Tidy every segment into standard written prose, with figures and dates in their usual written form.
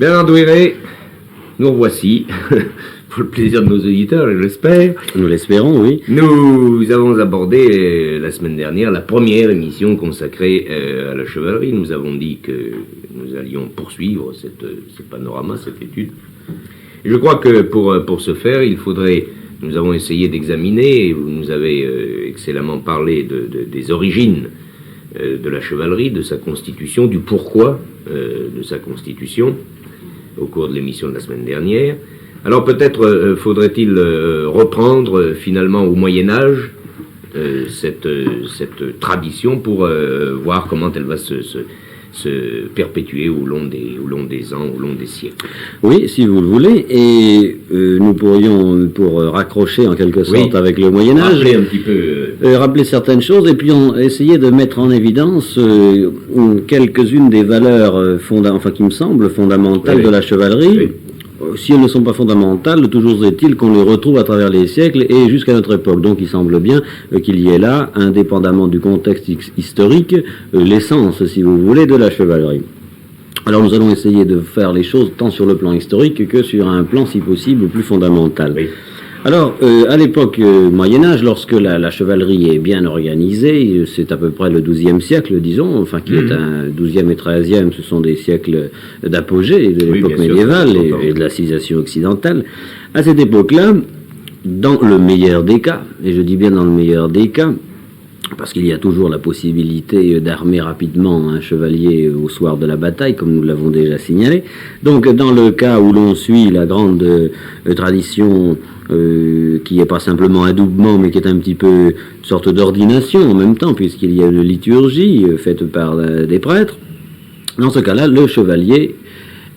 Bernard Douiré, nous revoici, pour le plaisir de nos auditeurs, je l'espère. Nous l'espérons, oui. Nous avons abordé la semaine dernière la première émission consacrée à la chevalerie. Nous avons dit que nous allions poursuivre ce panorama, cette étude. Et je crois que pour ce faire, il faudrait... Nous avons essayé d'examiner, vous nous avez excellemment parlé des origines de la chevalerie, de sa constitution, du pourquoi de sa constitution, au cours de l'émission de la semaine dernière. Alors peut-être faudrait-il reprendre finalement au Moyen-Âge cette tradition pour voir comment elle va se perpétuer au long des ans, au long des siècles. Oui, si vous le voulez, et nous pourrions, pour raccrocher en quelque sorte avec le Moyen-Âge, rappeler un petit peu... rappeler certaines choses, et puis essayer de mettre en évidence quelques-unes des valeurs qui me semblent fondamentales de la chevalerie. Oui. Si elles ne sont pas fondamentales, toujours est-il qu'on les retrouve à travers les siècles et jusqu'à notre époque. Donc il semble bien qu'il y ait là, indépendamment du contexte historique, l'essence, si vous voulez, de la chevalerie. Alors nous allons essayer de faire les choses tant sur le plan historique que sur un plan, si possible, plus fondamental. Oui. Alors, à l'époque Moyen-Âge, lorsque la chevalerie est bien organisée, c'est à peu près le XIIe siècle, disons, enfin qui est un XIIe et XIIIe, ce sont des siècles d'apogée de l'époque médiévale et de la civilisation occidentale. À cette époque-là, dans le meilleur des cas, et je dis bien dans le meilleur des cas, parce qu'il y a toujours la possibilité d'armer rapidement un chevalier au soir de la bataille, comme nous l'avons déjà signalé. Donc, dans le cas où l'on suit la grande tradition qui n'est pas simplement adoubement, mais qui est un petit peu une sorte d'ordination en même temps, puisqu'il y a une liturgie faite par des prêtres, dans ce cas-là, le chevalier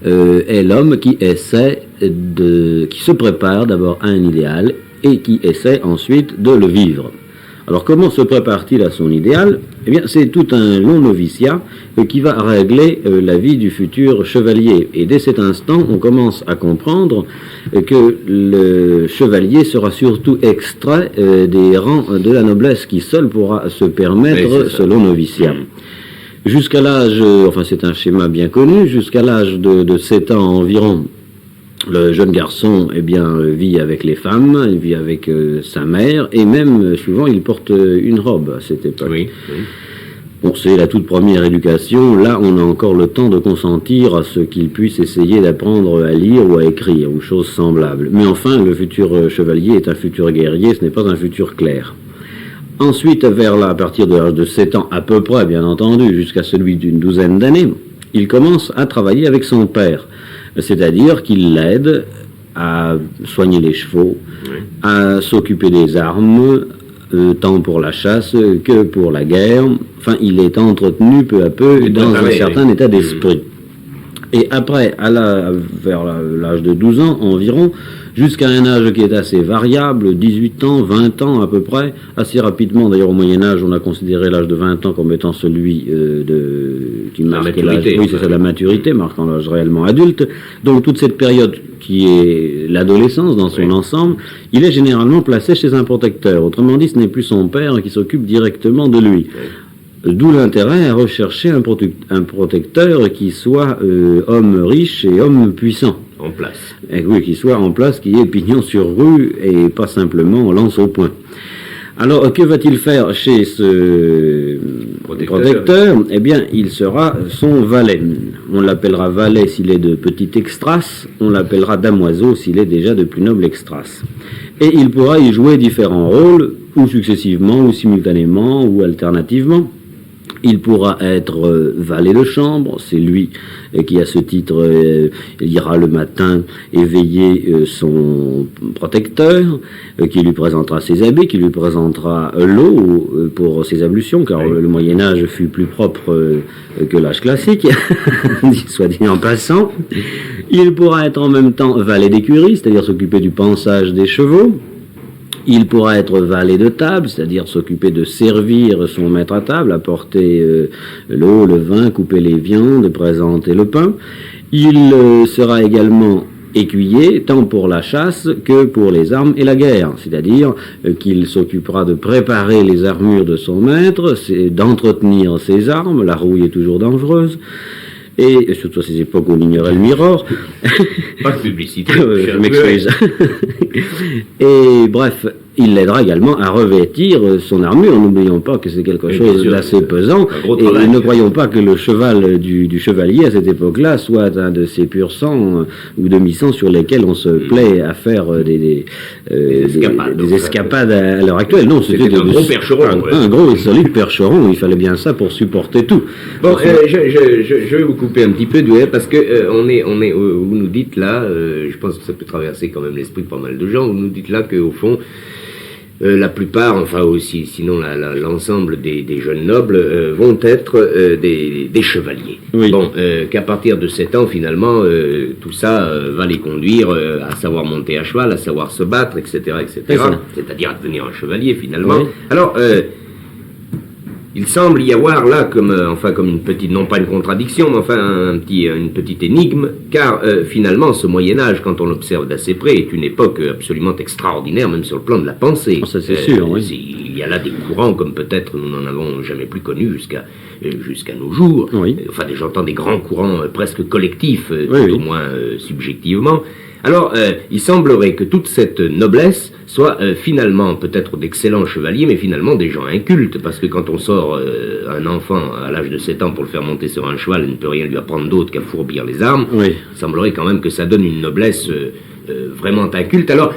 est l'homme qui qui se prépare d'abord à un idéal et qui essaie ensuite de le vivre. Alors comment se prépare-t-il à son idéal? Eh bien, c'est tout un long noviciat qui va régler la vie du futur chevalier. Et dès cet instant, on commence à comprendre que le chevalier sera surtout extrait des rangs de la noblesse qui seul pourra se permettre ce long noviciat. Jusqu'à l'âge, c'est un schéma bien connu, jusqu'à l'âge de 7 ans environ, le jeune garçon vit avec les femmes, il vit avec sa mère, et même souvent il porte une robe à cette époque. Oui. Bon, c'est la toute première éducation, là on a encore le temps de consentir à ce qu'il puisse essayer d'apprendre à lire ou à écrire, ou choses semblables. Mais enfin, le futur chevalier est un futur guerrier, ce n'est pas un futur clerc. Ensuite, à partir de l'âge de 7 ans à peu près, bien entendu, jusqu'à celui d'une douzaine d'années, il commence à travailler avec son père. C'est-à-dire qu'il l'aide à soigner les chevaux, à s'occuper des armes, tant pour la chasse que pour la guerre. Enfin, il est entretenu peu à peu dans un certain état d'esprit. Et après, vers l'âge de 12 ans environ, jusqu'à un âge qui est assez variable, 18 ans, 20 ans à peu près, assez rapidement, d'ailleurs au Moyen-Âge, on a considéré l'âge de 20 ans comme étant celui qui marque l'âge, c'est ça, la maturité, marquant l'âge réellement adulte. Donc toute cette période qui est l'adolescence dans son ensemble, il est généralement placé chez un protecteur. Autrement dit, ce n'est plus son père qui s'occupe directement de lui. D'où l'intérêt à rechercher un protecteur qui soit homme riche et homme puissant. En place. Et oui, qui soit en place, qui ait pignon sur rue et pas simplement lance au poing. Alors, que va-t-il faire chez ce protecteur? Eh bien, il sera son valet. On l'appellera valet s'il est de petit extras, on l'appellera damoiseau s'il est déjà de plus noble extras. Et il pourra y jouer différents rôles, ou successivement, ou simultanément, ou alternativement. Il pourra être valet de chambre, c'est lui qui à ce titre ira le matin éveiller son protecteur, qui lui présentera ses habits, qui lui présentera l'eau pour ses ablutions, car le Moyen-Âge fut plus propre que l'âge classique, soit dit en passant. Il pourra être en même temps valet d'écurie, c'est-à-dire s'occuper du pansage des chevaux. Il pourra être valet de table, c'est-à-dire s'occuper de servir son maître à table, apporter l'eau, le vin, couper les viandes, présenter le pain. Il sera également écuyer, tant pour la chasse que pour les armes et la guerre, c'est-à-dire qu'il s'occupera de préparer les armures de son maître, d'entretenir ses armes, la rouille est toujours dangereuse, et surtout à ces époques où on ignorait le mirror. Pas de publicité. Je m'excuse. Et bref, il l'aidera également à revêtir son armure. N'oublions pas que c'est quelque chose d'assez pesant. Et ne croyons pas que le cheval du chevalier à cette époque-là soit un de ces purs sangs ou demi-sangs sur lesquels on se plaît à faire des escapades à l'heure actuelle. Non, c'était un gros percheron. Un gros et solide percheron. Il fallait bien ça pour supporter tout. Bon, je vais vous couper un petit peu, Douai, parce que vous nous dites là, je pense que ça peut traverser quand même l'esprit de pas mal de gens, vous nous dites là qu'au fond, la plupart, enfin aussi, sinon l'ensemble des jeunes nobles vont être des chevaliers. Oui. Bon, qu'à partir de 7 ans, finalement, tout ça va les conduire à savoir monter à cheval, à savoir se battre, etc., etc. C'est-à-dire à devenir un chevalier, finalement. Oui. Alors, il semble y avoir là comme une petite, non pas une contradiction, mais enfin une petite énigme, car finalement ce Moyen-Âge, quand on l'observe d'assez près, est une époque absolument extraordinaire, même sur le plan de la pensée. Ça c'est sûr, oui. Il y a là des courants comme peut-être nous n'en avons jamais plus connus jusqu'à nos jours. Oui. Enfin, j'entends des grands courants presque collectifs, oui. au moins subjectivement. Alors, il semblerait que toute cette noblesse soit finalement peut-être d'excellents chevaliers, mais finalement des gens incultes, parce que quand on sort un enfant à l'âge de 7 ans pour le faire monter sur un cheval, il ne peut rien lui apprendre d'autre qu'à fourbir les armes. Oui. Il semblerait quand même que ça donne une noblesse vraiment inculte. Alors,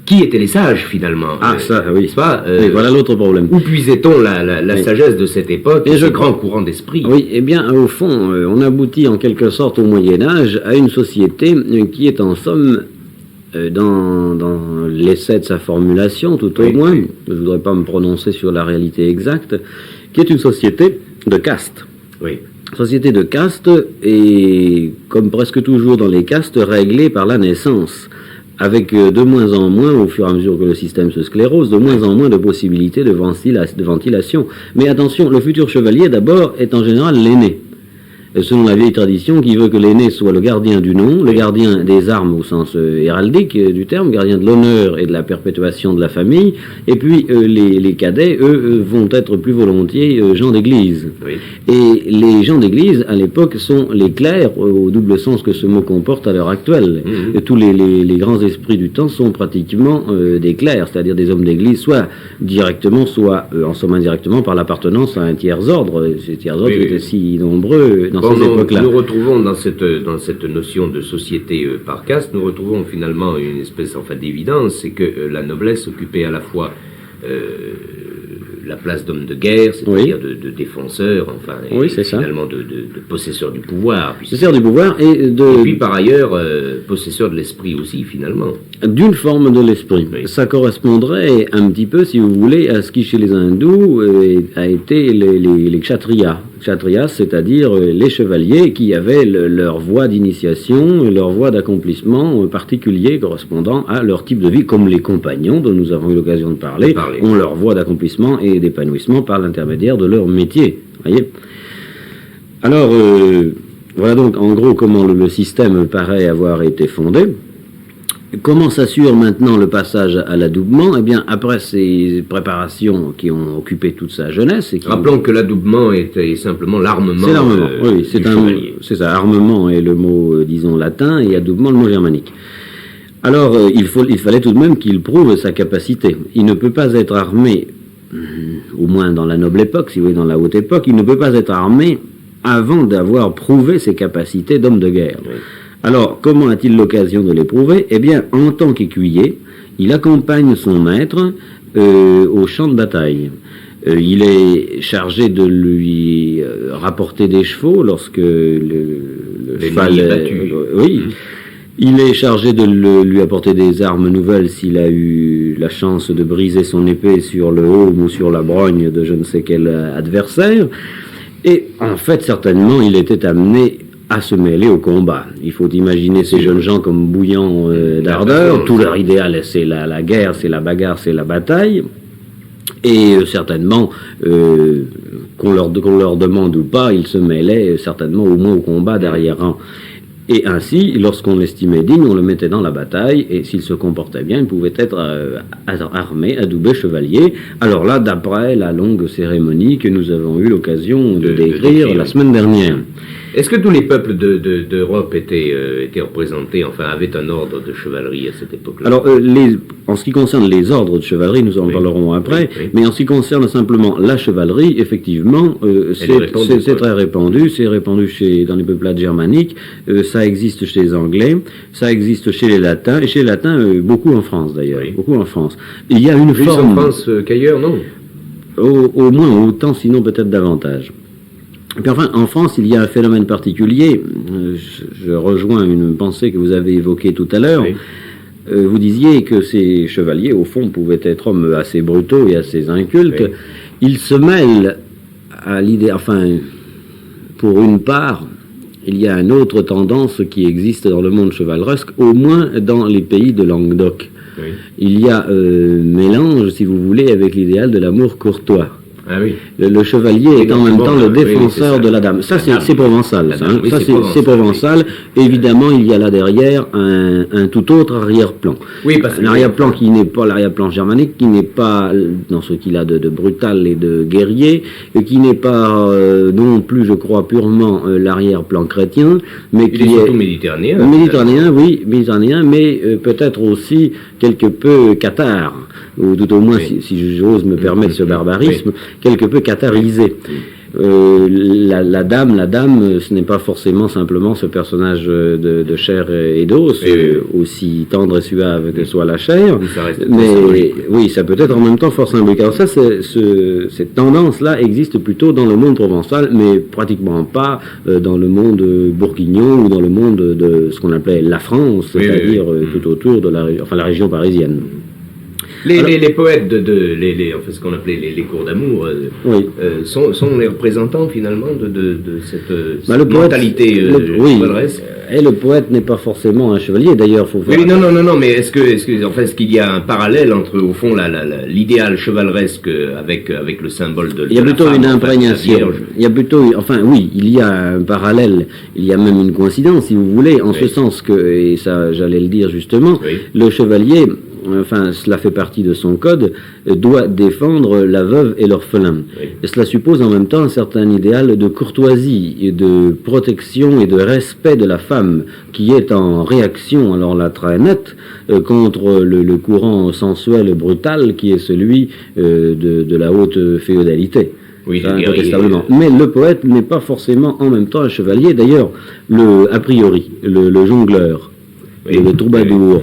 qui étaient les sages finalement? Ça, oui. Pas, oui, voilà l'autre problème. Où puisait-on la sagesse de cette époque et ce grand courant d'esprit? Oui, eh bien, au fond, on aboutit en quelque sorte au Moyen-Âge à une société qui est en somme, dans l'essai de sa formulation, tout au moins, je ne voudrais pas me prononcer sur la réalité exacte, qui est une société de caste. Oui. Société de caste et, comme presque toujours dans les castes, réglée par la naissance, avec de moins en moins, au fur et à mesure que le système se sclérose, de moins en moins de possibilités de ventilation. Mais attention, le futur chevalier, d'abord, est en général l'aîné. Selon la vieille tradition qui veut que l'aîné soit le gardien du nom, le gardien des armes au sens héraldique du terme, gardien de l'honneur et de la perpétuation de la famille, et puis les cadets, eux, vont être plus volontiers gens d'église. Oui. Et les gens d'église, à l'époque, sont les clercs, au double sens que ce mot comporte à l'heure actuelle. Et tous les grands esprits du temps sont pratiquement des clercs, c'est-à-dire des hommes d'église, soit directement, soit en somme indirectement par l'appartenance à un tiers-ordre. Ces tiers-ordres étaient si nombreux dans ces époques-là. Nous retrouvons dans cette notion de société par caste, nous retrouvons finalement une espèce d'évidence, c'est que la noblesse occupait à la fois la place d'homme de guerre, c'est-à-dire de défenseur, finalement de possesseur du pouvoir. Possesseur du pouvoir et puis par ailleurs, possesseur de l'esprit aussi, finalement. D'une forme de l'esprit. Oui. Ça correspondrait un petit peu, si vous voulez, à ce qui chez les hindous a été les kshatriyas. Kshatriyas, c'est-à-dire les chevaliers qui avaient leur voie d'initiation, leur voie d'accomplissement particulier correspondant à leur type de vie, comme les compagnons dont nous avons eu l'occasion de parler. Ont leur voie d'accomplissement et d'épanouissement par l'intermédiaire de leur métier. Voyez. Alors, voilà donc en gros comment le système paraît avoir été fondé. Comment s'assure maintenant le passage à l'adoubement? Eh bien, après ces préparations qui ont occupé toute sa jeunesse... Rappelons que l'adoubement est simplement l'armement. C'est l'armement, oui, c'est ça. Armement est le mot, disons, latin, et adoubement le mot germanique. Alors, il fallait tout de même qu'il prouve sa capacité. Il ne peut pas être armé, au moins dans la noble époque, si vous voulez, dans la haute époque, il ne peut pas être armé avant d'avoir prouvé ses capacités d'homme de guerre. Oui. Alors, comment a-t-il l'occasion de l'éprouver? Eh bien, en tant qu'écuyer, il accompagne son maître au champ de bataille. Il est chargé de lui rapporter des chevaux lorsque le cheval est battu. Oui. Il est chargé de lui apporter des armes nouvelles s'il a eu la chance de briser son épée sur le haume ou sur la brogne de je ne sais quel adversaire. Et en fait, certainement, il était amené à se mêler au combat. Il faut imaginer ces jeunes gens comme bouillants d'ardeur. Tout leur idéal, c'est la guerre, c'est la bagarre, c'est la bataille. Et certainement, qu'on leur demande ou pas, ils se mêlaient certainement au moins au combat d'arrière-rang. Et ainsi, lorsqu'on l'estimait digne, on le mettait dans la bataille, et s'il se comportait bien, il pouvait être armé, adoubé, chevalier. Alors là, d'après la longue cérémonie que nous avons eu l'occasion de décrire la semaine dernière. Est-ce que tous les peuples d'Europe étaient représentés, enfin, avaient un ordre de chevalerie à cette époque-là? Alors, en ce qui concerne les ordres de chevalerie, nous en parlerons après, mais en ce qui concerne simplement la chevalerie, effectivement, c'est très répandu, c'est répandu dans les peuplades germaniques, ça existe chez les Anglais, ça existe chez les Latins, et chez les Latins, beaucoup en France d'ailleurs, beaucoup en France. Il y a une forme... en France qu'ailleurs, non? Au moins autant, sinon peut-être davantage. Et puis enfin, en France, il y a un phénomène particulier. Je rejoins une pensée que vous avez évoquée tout à l'heure. Vous disiez que ces chevaliers, au fond, pouvaient être hommes assez brutaux et assez incultes. Ils se mêlent à l'idée... Enfin, pour une part, il y a une autre tendance qui existe dans le monde chevaleresque, au moins dans les pays de Languedoc. Il y a mélange, si vous voulez, avec l'idéal de l'amour courtois. Ah oui. Le chevalier est en même temps le défenseur de la dame. Ça, c'est provençal. Ça, c'est provençal. Évidemment, il y a là derrière un tout autre arrière-plan. Oui, parce que un arrière-plan qui n'est pas l'arrière-plan germanique, qui n'est pas dans ce qu'il a de brutal et de guerrier, et qui n'est pas non plus, je crois, purement l'arrière-plan chrétien, mais qui est surtout méditerranéen. Méditerranéen, oui, méditerranéen, mais peut-être aussi quelque peu cathare, ou tout au moins, si j'ose me permettre ce barbarisme, quelque peu catharisé. La dame, ce n'est pas forcément simplement ce personnage de chair et d'os, aussi tendre et suave que soit la chair, mais oui, ça peut être en même temps fort symbolique. Alors ça, cette tendance-là existe plutôt dans le monde provençal, mais pratiquement pas dans le monde bourguignon ou dans le monde de ce qu'on appelait la France, c'est-à-dire tout autour de la région parisienne. Les poètes enfin, ce qu'on appelait les cours d'amour sont les représentants finalement de cette mentalité chevaleresque. Et le poète n'est pas forcément un chevalier, d'ailleurs. Non, mais est-ce qu'il y a un parallèle entre, au fond, l'idéal chevaleresque avec le symbole de la femme? Il y a plutôt une imprégnation. Il y a plutôt, enfin oui, il y a un parallèle, il y a même une coïncidence, si vous voulez, en ce sens que, et ça j'allais le dire justement, le chevalier, enfin cela fait partie de son code, doit défendre la veuve et l'orphelin. Et cela suppose en même temps un certain idéal de courtoisie et de protection et de respect de la femme, qui est en réaction, alors là très nette, contre le courant sensuel et brutal qui est celui de la haute féodalité. Oui, incontestablement. Mais le poète n'est pas forcément en même temps un chevalier. D'ailleurs, a priori, le jongleur, le troubadour,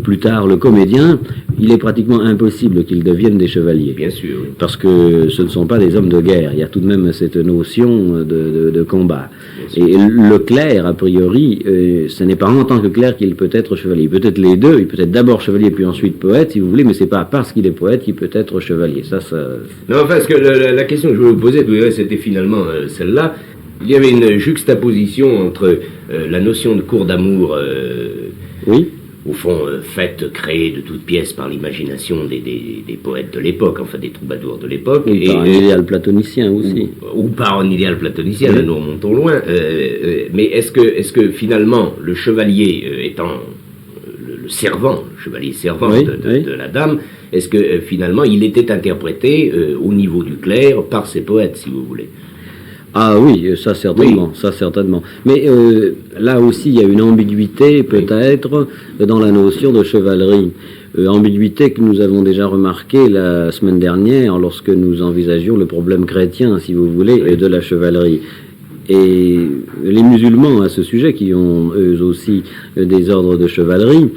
plus tard le comédien, il est pratiquement impossible qu'ils deviennent des chevaliers. Bien sûr. Oui. Parce que ce ne sont pas des hommes de guerre. Il y a tout de même cette notion de combat. Et le clerc, a priori, ce n'est pas en tant que clerc qu'il peut être chevalier. Peut-être les deux. Il peut être d'abord chevalier puis ensuite poète, si vous voulez, mais c'est pas parce qu'il est poète qu'il peut être chevalier. Ça... Non, enfin, parce que la question que je voulais vous poser, c'était finalement celle-là. Il y avait une juxtaposition entre la notion de cour d'amour, au fond, créée de toutes pièces par l'imagination des poètes de l'époque, enfin des troubadours de l'époque. Et par un idéal platonicien aussi. Ou par un idéal platonicien, là nous remontons loin. Mais est-ce que finalement, le chevalier étant le servant, le chevalier servant de la dame, est-ce que finalement il était interprété au niveau du clerc par ses poètes, si vous voulez? Ah oui, ça certainement. Mais là aussi, il y a une ambiguïté peut-être dans la notion de chevalerie. Ambiguïté que nous avons déjà remarquée la semaine dernière lorsque nous envisagions le problème chrétien, si vous voulez, de la chevalerie. Et les musulmans à ce sujet, qui ont eux aussi des ordres de chevalerie,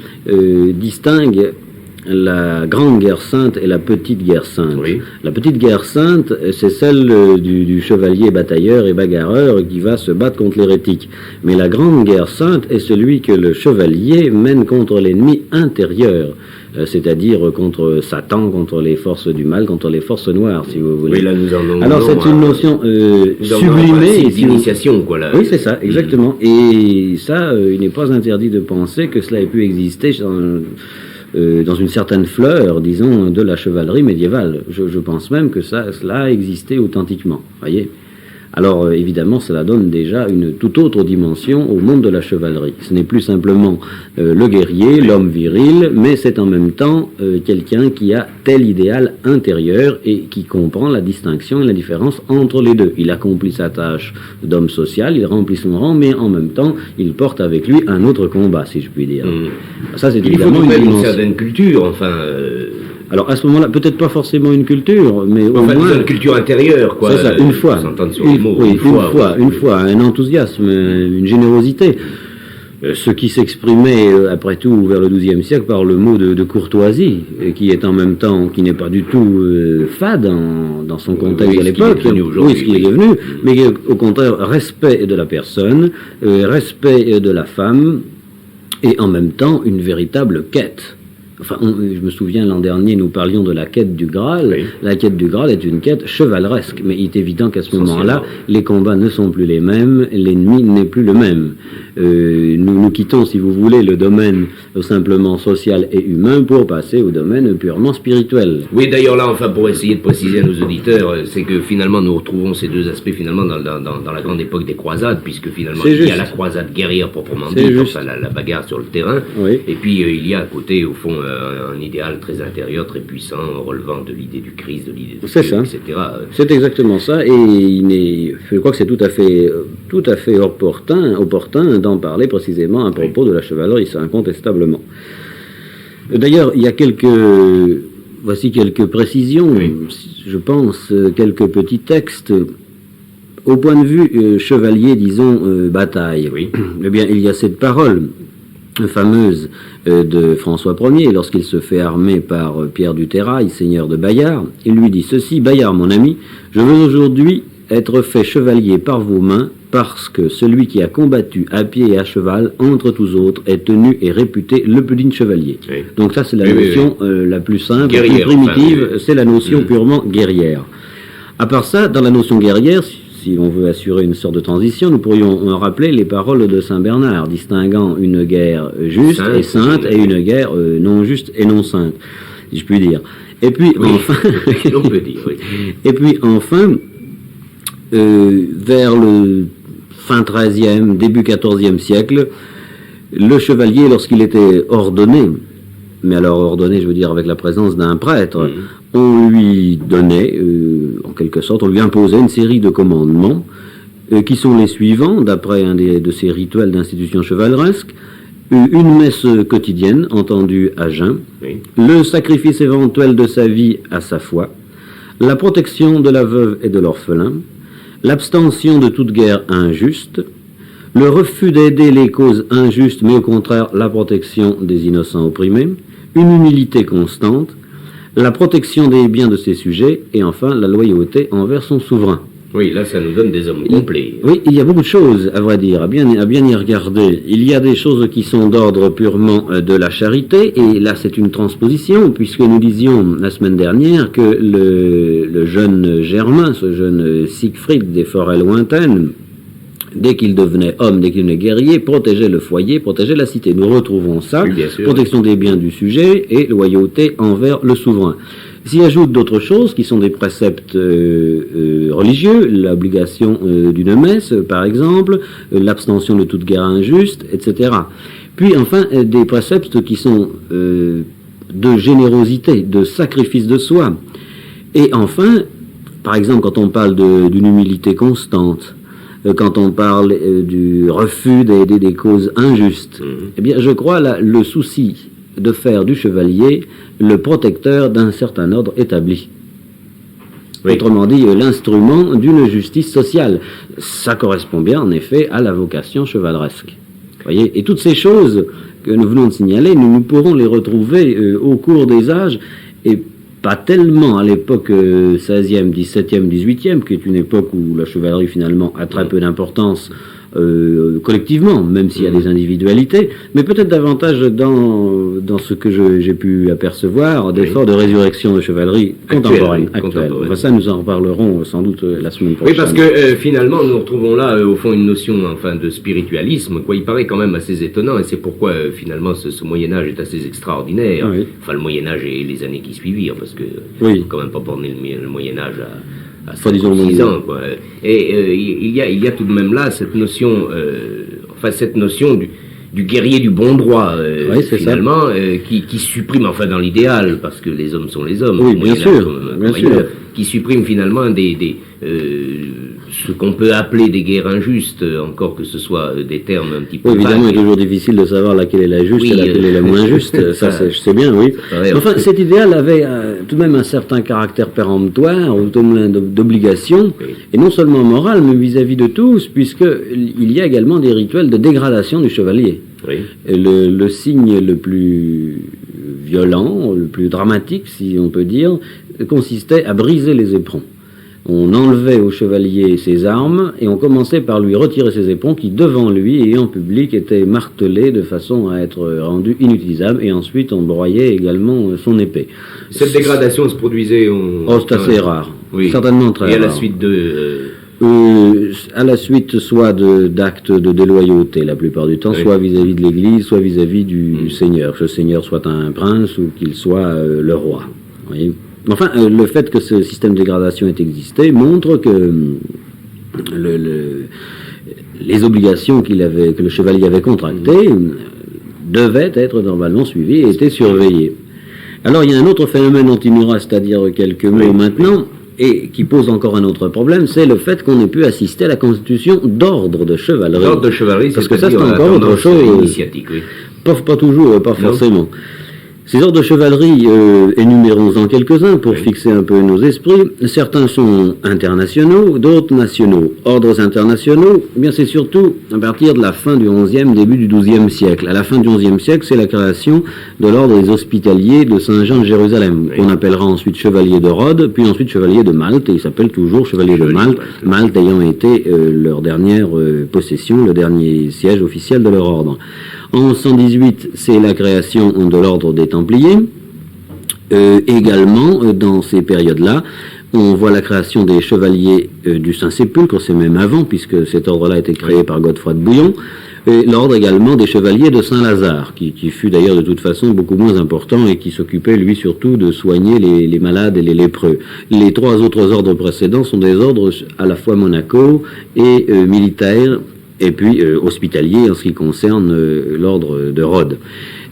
distinguent la grande guerre sainte et la petite guerre sainte. La petite guerre sainte, c'est celle du chevalier batailleur et bagarreur qui va se battre contre l'hérétique. Mais la grande guerre sainte est celui que le chevalier mène contre l'ennemi intérieur, c'est-à-dire contre Satan, contre les forces du mal, contre les forces noires, si vous voulez. Oui, là, alors c'est une notion sublimée. C'est d'initiation, quoi. Là. Oui, c'est ça, exactement. Et ça, il n'est pas interdit de penser que cela ait pu exister dans une certaine fleur, disons, de la chevalerie médiévale. Je pense même que cela a existé authentiquement, voyez. Alors évidemment, cela donne déjà une toute autre dimension au monde de la chevalerie. Ce n'est plus simplement le guerrier, l'homme viril, mais c'est en même temps quelqu'un qui a tel idéal intérieur et qui comprend la distinction et la différence entre les deux. Il accomplit sa tâche d'homme social, il remplit son rang, mais en même temps, il porte avec lui un autre combat, si je puis dire. Ça, c'est évidemment une certaine culture, enfin... Alors à ce moment-là, peut-être pas forcément une culture, mais au moins une culture intérieure, quoi. C'est ça, une foi, une foi, un enthousiasme, une générosité. Ce qui s'exprimait après tout vers le XIIe siècle par le mot de courtoisie, qui est en même temps, qui n'est pas du tout fade dans son contexte de l'époque, ce qui est devenu, mais au contraire respect de la personne, respect de la femme, et en même temps une véritable quête. Enfin, je me souviens l'an dernier, nous parlions de la quête du Graal. Oui. La quête du Graal est une quête chevaleresque, mais il est évident qu'à ce moment-là, les combats ne sont plus les mêmes, l'ennemi n'est plus le même. Nous quittons, si vous voulez, le domaine simplement social et humain pour passer au domaine purement spirituel. Oui, d'ailleurs là, enfin, pour essayer de préciser à nos auditeurs, c'est que finalement nous retrouvons ces deux aspects finalement dans la grande époque des croisades, puisque finalement il y a la croisade guerrière proprement dite, enfin la bagarre sur le terrain, oui. Et puis il y a à côté, au fond, un idéal très intérieur, très puissant, relevant de l'idée du Christ, de l'idée de Dieu, etc. C'est exactement ça, et je crois que c'est tout à fait opportun d'en parler précisément à propos de la chevalerie, c'est incontestablement. D'ailleurs, il y a voici quelques précisions, je pense, quelques petits textes. Au point de vue chevalier, disons, bataille, eh bien, il y a cette parole fameuse de François Ier, lorsqu'il se fait armer par Pierre du Terrail, seigneur de Bayard. Il lui dit ceci: Bayard, mon ami, je veux aujourd'hui être fait chevalier par vos mains, parce que celui qui a combattu à pied et à cheval, entre tous autres, est tenu et réputé le plus digne chevalier. Oui. Donc ça, c'est la notion la plus simple, la plus primitive, c'est la notion purement guerrière. À part ça, dans la notion guerrière, si on veut assurer une sorte de transition, nous pourrions rappeler les paroles de Saint Bernard, distinguant une guerre juste et sainte et une guerre non juste et non sainte, si je puis dire. Et puis enfin, on peut dire, et puis enfin, vers le fin XIIIe, début XIVe siècle, le chevalier, lorsqu'il était ordonné, mais alors ordonné, je veux dire, avec la présence d'un prêtre, on lui donnait, en quelque sorte, on lui imposait une série de commandements qui sont les suivants, d'après un de ces rituels d'institution chevaleresque: une messe quotidienne, entendue à jeun, le sacrifice éventuel de sa vie à sa foi, la protection de la veuve et de l'orphelin, l'abstention de toute guerre injuste, le refus d'aider les causes injustes, mais au contraire la protection des innocents opprimés, une humilité constante, la protection des biens de ses sujets, et enfin la loyauté envers son souverain. Oui, là, ça nous donne des hommes complets. Oui, il y a beaucoup de choses, à vrai dire, à bien y regarder. Il y a des choses qui sont d'ordre purement de la charité, et là, c'est une transposition, puisque nous disions la semaine dernière que le jeune Germain, ce jeune Siegfried des forêts lointaines, dès qu'il devenait homme, dès qu'il devenait guerrier, protégeait le foyer, protégeait la cité. Nous retrouvons ça, protection des biens du sujet et loyauté envers le souverain. S'y ajoutent d'autres choses qui sont des préceptes religieux, l'obligation d'une messe, par exemple, l'abstention de toute guerre injuste, etc. Puis enfin, des préceptes qui sont de générosité, de sacrifice de soi. Et enfin, par exemple, quand on parle d'une humilité constante, quand on parle du refus d'aider des causes injustes, eh bien, je crois là, le souci de faire du chevalier le protecteur d'un certain ordre établi. Oui. Autrement dit, l'instrument d'une justice sociale. Ça correspond bien, en effet, à la vocation chevaleresque. Voyez, et toutes ces choses que nous venons de signaler, nous pourrons les retrouver au cours des âges, et pas tellement à l'époque 16e, 17e, 18e, qui est une époque où la chevalerie finalement a très peu d'importance collectivement, même s'il y a des individualités, mais peut-être davantage dans ce que j'ai pu apercevoir d'efforts de résurrection de chevalerie contemporaine, actuelle. Enfin, ça, nous en reparlerons sans doute la semaine prochaine. Oui, parce que finalement, nous retrouvons là, au fond, une notion de spiritualisme, quoi. Il paraît quand même assez étonnant, et c'est pourquoi finalement ce Moyen-Âge est assez extraordinaire. Enfin, le Moyen-Âge et les années qui suivirent, parce que quand même pas borner le Moyen-Âge à 5 ans, quoi. Et il y a tout de même là cette notion, cette notion du guerrier du bon droit, finalement, qui supprime, enfin dans l'idéal, parce que les hommes sont les hommes, oui, bien sûr, qui supprime finalement ce qu'on peut appeler des guerres injustes, encore que ce soit des termes un petit peu... Oui, évidemment, il est toujours difficile de savoir laquelle est la juste et laquelle est la moins juste, ça je sais bien, oui. Enfin, cet idéal avait tout de même un certain caractère péremptoire, ou au moins d'obligation, et non seulement moral, mais vis-à-vis de tous, puisqu'il y a également des rituels de dégradation du chevalier. Oui. Le signe le plus violent, le plus dramatique, si on peut dire, consistait à briser les éperons. On enlevait au chevalier ses armes et on commençait par lui retirer ses éperons qui, devant lui et en public, étaient martelés de façon à être rendus inutilisables, et ensuite on broyait également son épée. Cette dégradation se produisait c'est assez rare, certainement très rare. Et à la suite à la suite soit d'actes de déloyauté la plupart du temps, soit vis-à-vis de l'Église, soit vis-à-vis du Seigneur, que le Seigneur soit un prince ou qu'il soit le roi. Oui. Enfin, le fait que ce système de dégradation ait existé montre que les obligations que le chevalier avait contractées devaient être normalement suivies et étaient surveillées. Alors, il y a un autre phénomène dont il nous reste à dire quelques mots maintenant, et qui pose encore un autre problème, c'est le fait qu'on ait pu assister à la constitution d'ordre de chevalerie. D'ordre de chevalerie, parce que ça, c'est encore autre chose. Initiatique, oui. Pas toujours, pas forcément. Ces ordres de chevalerie, énumérons-en quelques-uns pour fixer un peu nos esprits. Certains sont internationaux, d'autres nationaux. Ordres internationaux, eh bien c'est surtout à partir de la fin du XIe, début du XIIe siècle. À la fin du XIe siècle, c'est la création de l'ordre des Hospitaliers de Saint-Jean de Jérusalem, qu'on appellera ensuite Chevalier de Rhodes, puis ensuite Chevalier de Malte, et il s'appelle toujours Chevalier de Malte, Malte ayant été leur dernière possession, le dernier siège officiel de leur ordre. En 118, c'est la création de l'ordre des Templiers. Également, dans ces périodes-là, on voit la création des chevaliers du Saint-Sépulcre, c'est même avant, puisque cet ordre-là a été créé par Godefroy de Bouillon. Et l'ordre également des chevaliers de Saint-Lazare, qui fut d'ailleurs de toute façon beaucoup moins important et qui s'occupait lui surtout de soigner les malades et les lépreux. Les trois autres ordres précédents sont des ordres à la fois monacaux et militaires, et puis hospitalier en ce qui concerne l'ordre de Rhodes.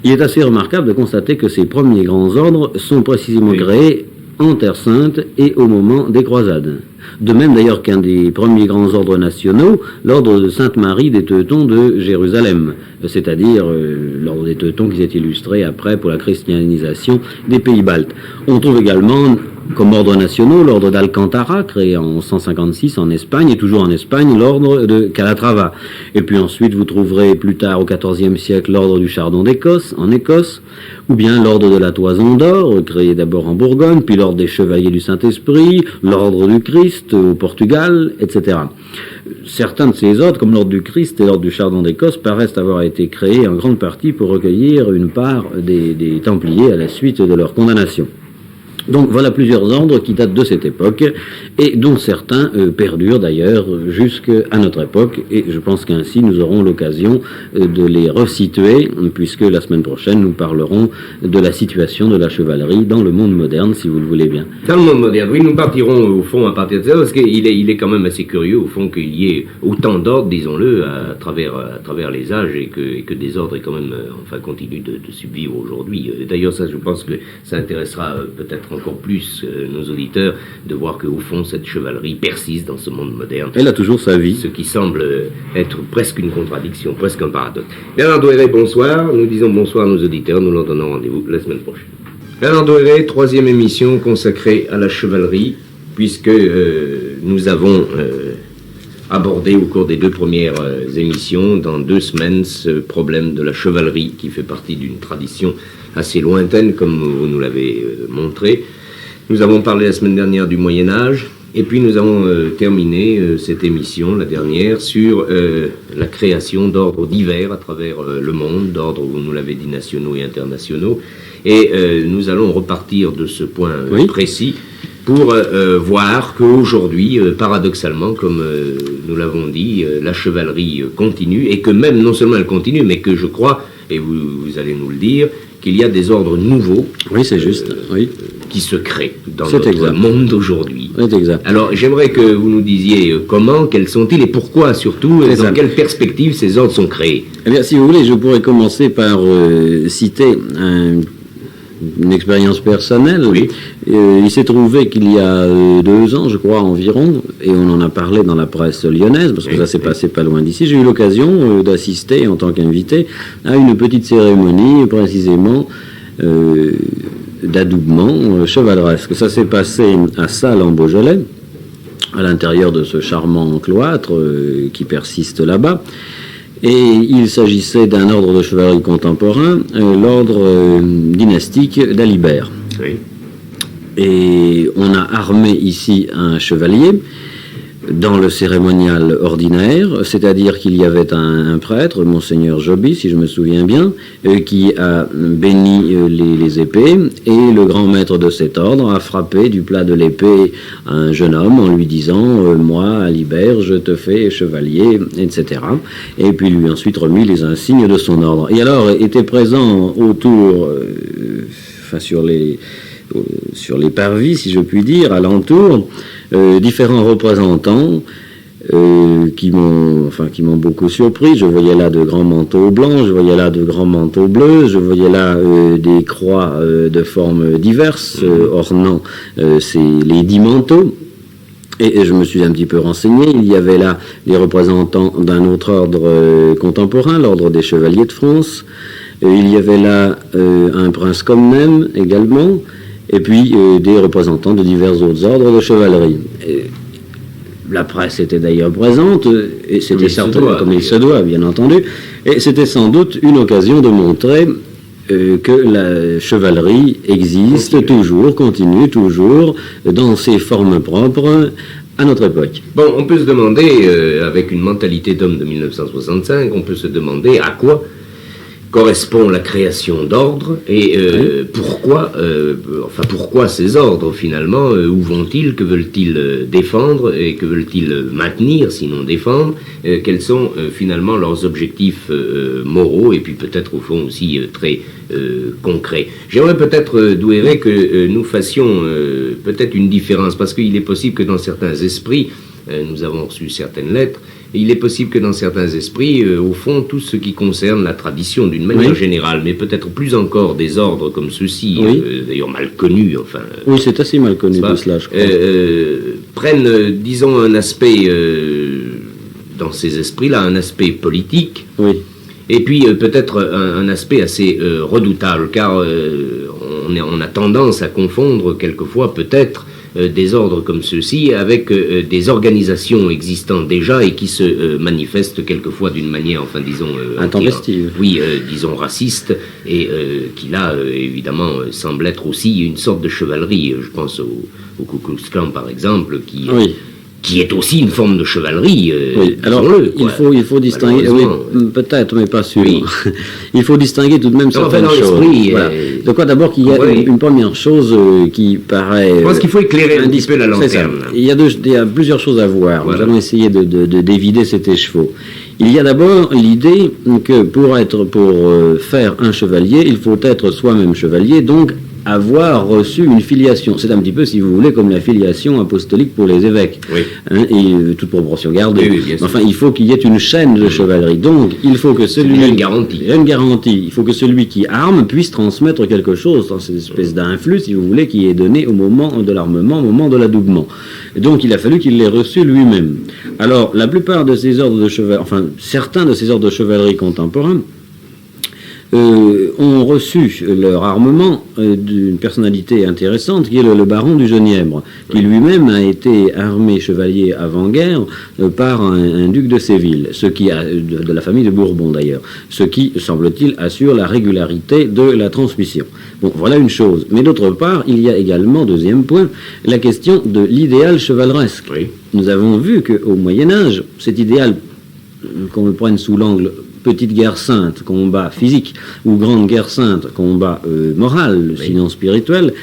Il est assez remarquable de constater que ces premiers grands ordres sont précisément créés en Terre Sainte et au moment des croisades. De même d'ailleurs qu'un des premiers grands ordres nationaux, l'ordre de Sainte-Marie des Teutons de Jérusalem, c'est-à-dire l'ordre des Teutons qui s'est illustré après pour la christianisation des pays baltes. On trouve également comme ordre nationaux l'ordre d'Alcantara, créé en 156 en Espagne, et toujours en Espagne, l'ordre de Calatrava. Et puis ensuite, vous trouverez plus tard, au XIVe siècle, l'ordre du Chardon d'Écosse, en Écosse, ou bien l'ordre de la Toison d'Or, créé d'abord en Bourgogne, puis l'ordre des Chevaliers du Saint-Esprit, l'ordre du Christ au Portugal, etc. Certains de ces ordres, comme l'ordre du Christ et l'ordre du Chardon d'Écosse, paraissent avoir été créés en grande partie pour recueillir une part des Templiers à la suite de leur condamnation. Donc voilà plusieurs ordres qui datent de cette époque et dont certains perdurent d'ailleurs jusqu'à notre époque, et je pense qu'ainsi nous aurons l'occasion de les resituer, puisque la semaine prochaine nous parlerons de la situation de la chevalerie dans le monde moderne, si vous le voulez bien. Dans le monde moderne, oui, nous partirons au fond à partir de ça, parce qu'il est quand même assez curieux au fond qu'il y ait autant d'ordres, disons-le, à travers les âges, et que des ordres quand même continuent de subvivre aujourd'hui. D'ailleurs ça, je pense que ça intéressera peut-être encore plus nos auditeurs de voir qu'au fond cette chevalerie persiste dans ce monde moderne. Elle a toujours sa vie. Ce qui semble être presque une contradiction, presque un paradoxe. Bernard Douairet, bonsoir. Nous disons bonsoir à nos auditeurs. Nous leur donnons rendez-vous la semaine prochaine. Bernard Douairet, 3e émission consacrée à la chevalerie, puisque nous avons abordé au cours des 2 premières émissions, dans 2 semaines, ce problème de la chevalerie qui fait partie d'une tradition assez lointaine, comme vous nous l'avez montré. Nous avons parlé la semaine dernière du Moyen-Âge, et puis nous avons terminé cette émission, la dernière, sur la création d'ordres divers à travers le monde, d'ordres, vous nous l'avez dit, nationaux et internationaux, et nous allons repartir de ce point précis pour voir qu'aujourd'hui, paradoxalement, comme nous l'avons dit, la chevalerie continue, et que même, non seulement elle continue, mais que je crois, et vous allez nous le dire, qu'il y a des ordres nouveaux. Oui, c'est juste. Oui. Qui se créent dans C'est notre exact. monde d'aujourd'hui. C'est exact. Alors, j'aimerais que vous nous disiez comment, quels sont-ils et pourquoi, surtout, C'est dans ça. quelle perspective ces ordres sont créés. Eh bien, si vous voulez, je pourrais commencer par citer une expérience personnelle. Oui. Il s'est trouvé qu'il y a 2 ans, je crois, environ, et on en a parlé dans la presse lyonnaise, parce que ça s'est passé pas loin d'ici, j'ai eu l'occasion d'assister en tant qu'invité à une petite cérémonie, précisément d'adoubement chevaleresque. Ça s'est passé à Salles, en Beaujolais, à l'intérieur de ce charmant cloître qui persiste là-bas. Et il s'agissait d'un ordre de chevalerie contemporain, l'ordre dynastique d'Alibert. Oui. Et on a armé ici un chevalier dans le cérémonial ordinaire, c'est-à-dire qu'il y avait un prêtre, Monseigneur Joby, si je me souviens bien, qui a béni les épées, et le grand maître de cet ordre a frappé du plat de l'épée un jeune homme en lui disant « Moi, Alibert, je te fais chevalier », etc. Et puis lui ensuite remis les insignes de son ordre. Et alors étaient présents autour, sur les parvis, si je puis dire, alentour, différents représentants qui m'ont beaucoup surpris. Je voyais là de grands manteaux blancs, je voyais là de grands manteaux bleus, je voyais là des croix de formes diverses ornant les 10 manteaux. Et je me suis un petit peu renseigné. Il y avait là les représentants d'un autre ordre contemporain, l'ordre des Chevaliers de France. Il y avait là un prince Comnène également, et puis des représentants de divers autres ordres de chevalerie. La presse était d'ailleurs présente, et c'était certainement comme il se doit, bien entendu, et c'était sans doute une occasion de montrer que la chevalerie existe toujours, continue toujours, dans ses formes propres, à notre époque. Bon, on peut se demander, avec une mentalité d'homme de 1965, on peut se demander à quoi correspond la création d'ordres et pourquoi ces ordres finalement, où vont-ils, que veulent-ils défendre et que veulent-ils maintenir, sinon défendre, quels sont finalement leurs objectifs moraux et puis peut-être au fond aussi très concrets. J'aimerais peut-être, Douéret, que nous fassions peut-être une différence, parce qu'il est possible que dans certains esprits, nous avons reçu certaines lettres, et il est possible que dans certains esprits, au fond, tout ce qui concerne la tradition d'une manière générale, mais peut-être plus encore des ordres comme ceux-ci, d'ailleurs mal connus, enfin... oui, c'est assez mal connu de cela, je crois. Prennent, disons, un aspect, dans ces esprits-là, un aspect politique, et puis peut-être un aspect assez redoutable, car on a tendance à confondre quelquefois, peut-être, des ordres comme ceux-ci avec des organisations existantes déjà et qui se manifestent quelquefois d'une manière, enfin disons... intempestive. Disons raciste, et qui là, évidemment, semble être aussi une sorte de chevalerie. Je pense au Ku Klux Klan, par exemple, qui est aussi une forme de chevalerie. Alors, il faut distinguer, peut-être, mais pas sûr. Il faut distinguer tout de même certaines choses. De quoi d'abord qu'il y a une première chose qui paraît... Je pense qu'il faut éclairer un petit peu la lanterne. Il y a plusieurs choses à voir. Nous allons essayer d'évider cet écheveau. Il y a d'abord l'idée que pour faire un chevalier, il faut être soi-même chevalier, donc avoir reçu une filiation. C'est un petit peu, si vous voulez, comme la filiation apostolique pour les évêques. Et toute proportion gardée. Enfin, il faut qu'il y ait une chaîne de chevalerie. Donc, il faut que celui... Il y a une garantie. Il y a une garantie. Il faut que celui qui arme puisse transmettre quelque chose dans cette espèce d'influx, si vous voulez, qui est donné au moment de l'armement, au moment de l'adoubement. Donc, il a fallu qu'il l'ait reçu lui-même. Alors, la plupart de ces ordres de chevalerie, enfin, certains de ces ordres de chevalerie contemporains, ont reçu leur armement d'une personnalité intéressante qui est le baron du Genièvre, qui lui-même a été armé chevalier avant-guerre par un duc de Séville, de la famille de Bourbon d'ailleurs, ce qui, semble-t-il, assure la régularité de la transmission. Bon, voilà une chose. Mais d'autre part, il y a également, deuxième point, la question de l'idéal chevaleresque. Nous avons vu qu'au Moyen-Âge, cet idéal, qu'on le prenne sous l'angle petite guerre sainte, combat physique, ou grande guerre sainte, combat moral, sinon spirituel,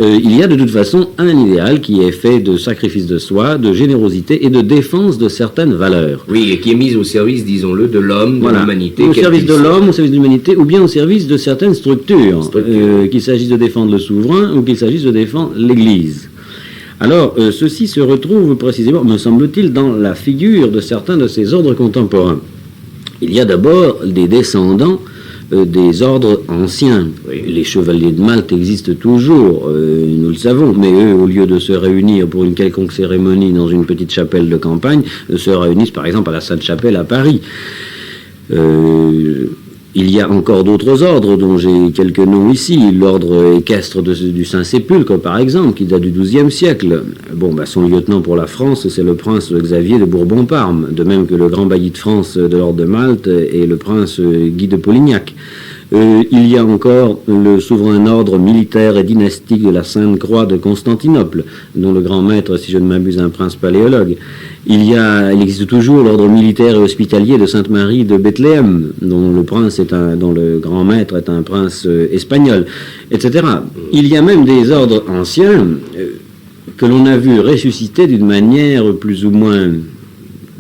il y a de toute façon un idéal qui est fait de sacrifice de soi, de générosité et de défense de certaines valeurs. Oui, et qui est mise au service, disons-le, de l'homme, de l'humanité. Au service de l'homme, au service de l'humanité, ou bien au service de certaines structures, qu'il s'agisse de défendre le souverain ou qu'il s'agisse de défendre l'Église. Alors, ceci se retrouve précisément, me semble-t-il, dans la figure de certains de ces ordres contemporains. Il y a d'abord des descendants des ordres anciens. Oui. Les chevaliers de Malte existent toujours, nous le savons, mais eux, au lieu de se réunir pour une quelconque cérémonie dans une petite chapelle de campagne, se réunissent par exemple à la Sainte-Chapelle à Paris. Il y a encore d'autres ordres dont j'ai quelques noms ici. L'ordre équestre du Saint-Sépulcre, par exemple, qui date du XIIe siècle. Bon, son lieutenant pour la France, c'est le prince Xavier de Bourbon-Parme, de même que le grand bailli de France de l'ordre de Malte et le prince Guy de Polignac. Il y a encore le souverain ordre militaire et dynastique de la Sainte-Croix de Constantinople, dont le grand maître, si je ne m'abuse, un prince paléologue. Il existe toujours l'ordre militaire et hospitalier de Sainte-Marie de Bethléem, dont le grand maître est un prince espagnol, etc. Il y a même des ordres anciens que l'on a vu ressusciter d'une manière plus ou moins,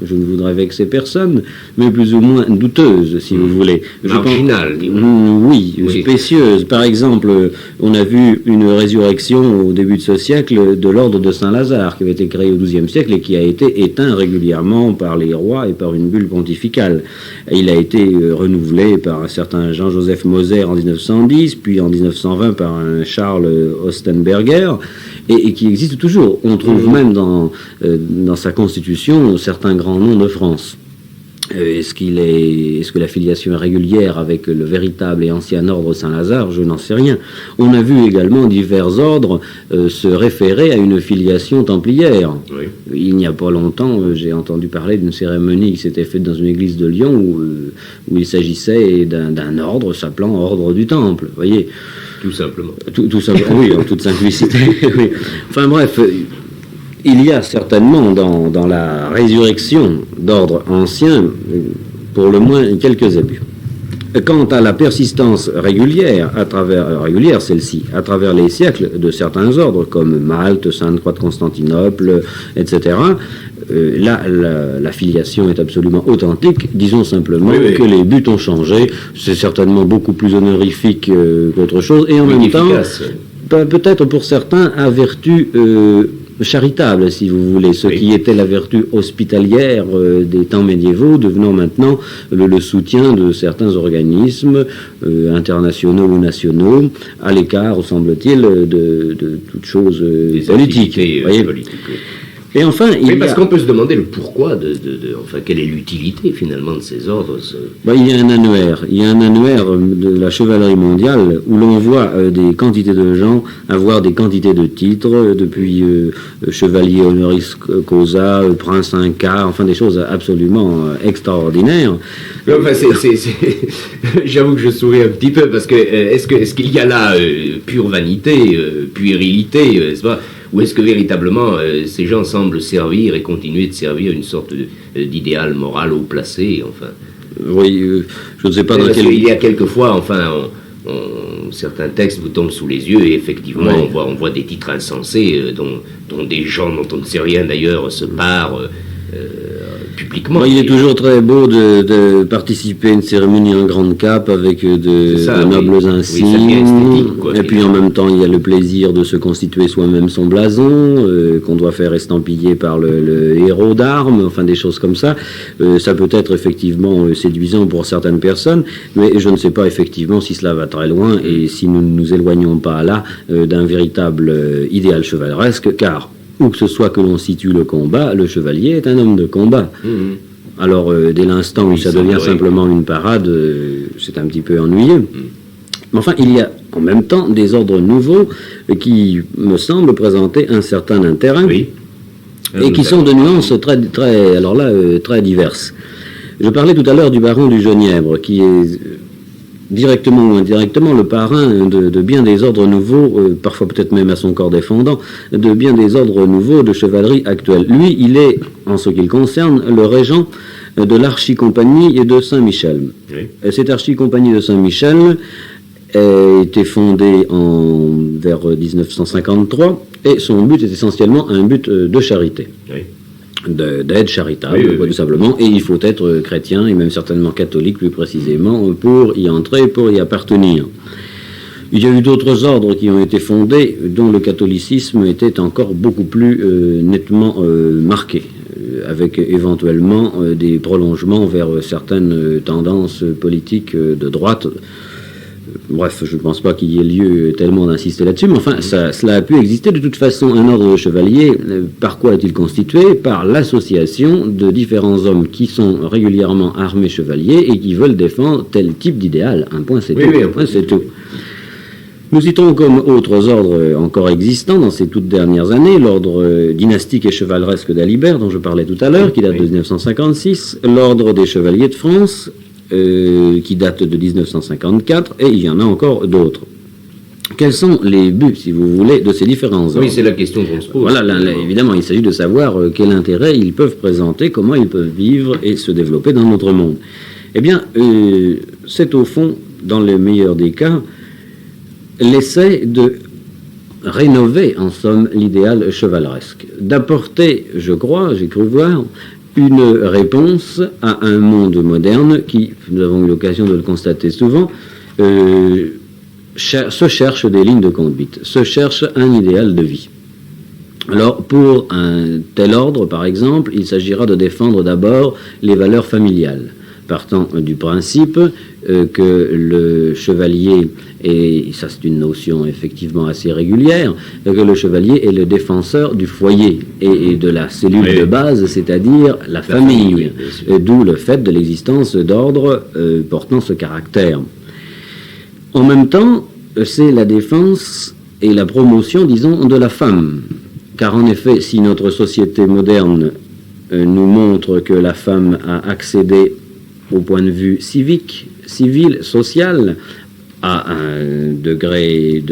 je ne voudrais vexer personne, mais plus ou moins douteuse, si vous voulez. Marginale. Oui, spécieuse. Par exemple, on a vu une résurrection au début de ce siècle de l'ordre de Saint-Lazare, qui avait été créé au XIIe siècle et qui a été éteint régulièrement par les rois et par une bulle pontificale. Il a été renouvelé par un certain Jean-Joseph Moser en 1910, puis en 1920 par un Charles Ostenberger, et qui existe toujours. On trouve même dans sa constitution certains grands noms de France. Est-ce que la filiation est régulière avec le véritable et ancien ordre Saint-Lazare? Je n'en sais rien. On a vu également divers ordres se référer à une filiation templière. Oui. Il n'y a pas longtemps, j'ai entendu parler d'une cérémonie qui s'était faite dans une église de Lyon où il s'agissait d'un ordre s'appelant Ordre du Temple. Vous voyez. Tout simplement. Tout simplement, oui, en toute simplicité. Oui. Enfin bref, il y a certainement dans la résurrection d'ordre ancien, pour le moins, quelques abus. Quant à la persistance régulière, celle-ci, à travers les siècles de certains ordres, comme Malte, Sainte-Croix de Constantinople, etc., là, la filiation est absolument authentique. Disons simplement que les buts ont changé. C'est certainement beaucoup plus honorifique qu'autre chose. Et en même temps, peut-être pour certains, à vertu charitable, si vous voulez, ce qui était la vertu hospitalière des temps médiévaux, devenant maintenant le soutien de certains organismes internationaux ou nationaux, à l'écart, semble-t-il, de toute chose politique. Et enfin, parce qu'on peut se demander le pourquoi enfin, quelle est l'utilité finalement de ces ordres. Il y a un annuaire. Il y a un annuaire de la chevalerie mondiale où l'on voit des quantités de gens avoir des quantités de titres, depuis chevalier honoris causa, prince inca, enfin des choses absolument extraordinaires. Enfin, j'avoue que je souris un petit peu parce que est-ce qu'il y a là pure vanité, puérilité, n'est-ce pas? Ou est-ce que véritablement ces gens semblent servir et continuer de servir une sorte d'idéal moral haut placé, enfin? Oui, je ne sais pas dans quel... Il y a quelquefois, enfin, certains textes vous tombent sous les yeux et effectivement, on voit des titres insensés dont des gens dont on ne sait rien d'ailleurs se parent publiquement. Il est toujours très beau de participer à une cérémonie en grande cape avec de nobles insignes. Et puis en même temps, il y a le plaisir de se constituer soi-même son blason, qu'on doit faire estampiller par le héros d'armes, enfin des choses comme ça. Ça peut être effectivement séduisant pour certaines personnes, mais je ne sais pas effectivement si cela va très loin et si nous ne nous éloignons pas là d'un véritable idéal chevaleresque, car où que ce soit que l'on situe le combat, le chevalier est un homme de combat. Alors, dès l'instant où ça devient simplement une parade, c'est un petit peu ennuyeux. Mais enfin, il y a en même temps des ordres nouveaux qui me semblent présenter un certain intérêt et qui sont de nuances très diverses. Je parlais tout à l'heure du baron du Genièvre, qui est directement ou indirectement le parrain de bien des ordres nouveaux, parfois peut-être même à son corps défendant, de bien des ordres nouveaux de chevalerie actuelle. Lui, il est, en ce qui le concerne, le régent de l'Archicompagnie de Saint-Michel. Oui. Cette Archicompagnie de Saint-Michel a été fondée vers 1953 et son but est essentiellement un but de charité. Oui. D'aide charitable, Oui. tout simplement, et il faut être chrétien, et même certainement catholique plus précisément, pour y entrer, pour y appartenir. Il y a eu d'autres ordres qui ont été fondés, dont le catholicisme était encore beaucoup plus nettement marqué, avec éventuellement des prolongements vers certaines tendances politiques de droite. Bref, je ne pense pas qu'il y ait lieu tellement d'insister là-dessus, mais enfin, cela a pu exister. De toute façon, un ordre de chevaliers, par quoi est-il constitué? Par l'association de différents hommes qui sont régulièrement armés chevaliers et qui veulent défendre tel type d'idéal. Un point, c'est tout. Oui, Un point, c'est tout. Nous citons comme autres ordres encore existants dans ces toutes dernières années l'ordre dynastique et chevaleresque d'Alibert, dont je parlais tout à l'heure, qui date de 1956, l'ordre des chevaliers de France, qui date de 1954, et il y en a encore d'autres. Quels sont les buts, si vous voulez, de ces différents ordres? Oui, c'est la question qu'on se pose. Voilà, là, évidemment, il s'agit de savoir quel intérêt ils peuvent présenter, comment ils peuvent vivre et se développer dans notre monde. Eh bien, c'est au fond, dans le meilleur des cas, l'essai de rénover, en somme, l'idéal chevaleresque, d'apporter, je crois, j'ai cru voir, une réponse à un monde moderne qui, nous avons eu l'occasion de le constater souvent, se cherche des lignes de conduite, se cherche un idéal de vie. Alors, pour un tel ordre, par exemple, il s'agira de défendre d'abord les valeurs familiales, partant du principe que le chevalier, et ça c'est une notion effectivement assez régulière, que le chevalier est le défenseur du foyer et de la cellule de base, c'est-à-dire la famille, d'où le fait de l'existence d'ordres portant ce caractère. En même temps, c'est la défense et la promotion, disons, de la femme. Car en effet, si notre société moderne nous montre que la femme a accédé au point de vue civique, civil, social, à un degré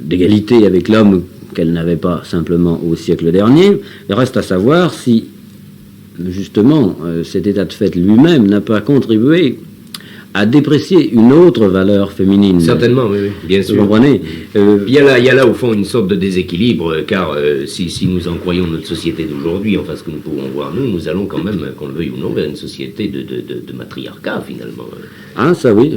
d'égalité avec l'homme qu'elle n'avait pas simplement au siècle dernier, il reste à savoir si, justement, cet état de fait lui-même n'a pas contribué à déprécier une autre valeur féminine. Certainement, oui, bien sûr. Vous comprenez il y a là, au fond, une sorte de déséquilibre, car si nous en croyons notre société d'aujourd'hui, enfin ce que nous pouvons voir, nous allons quand même, qu'on le veuille ou non, vers une société de matriarcat, finalement. Ah, ça oui.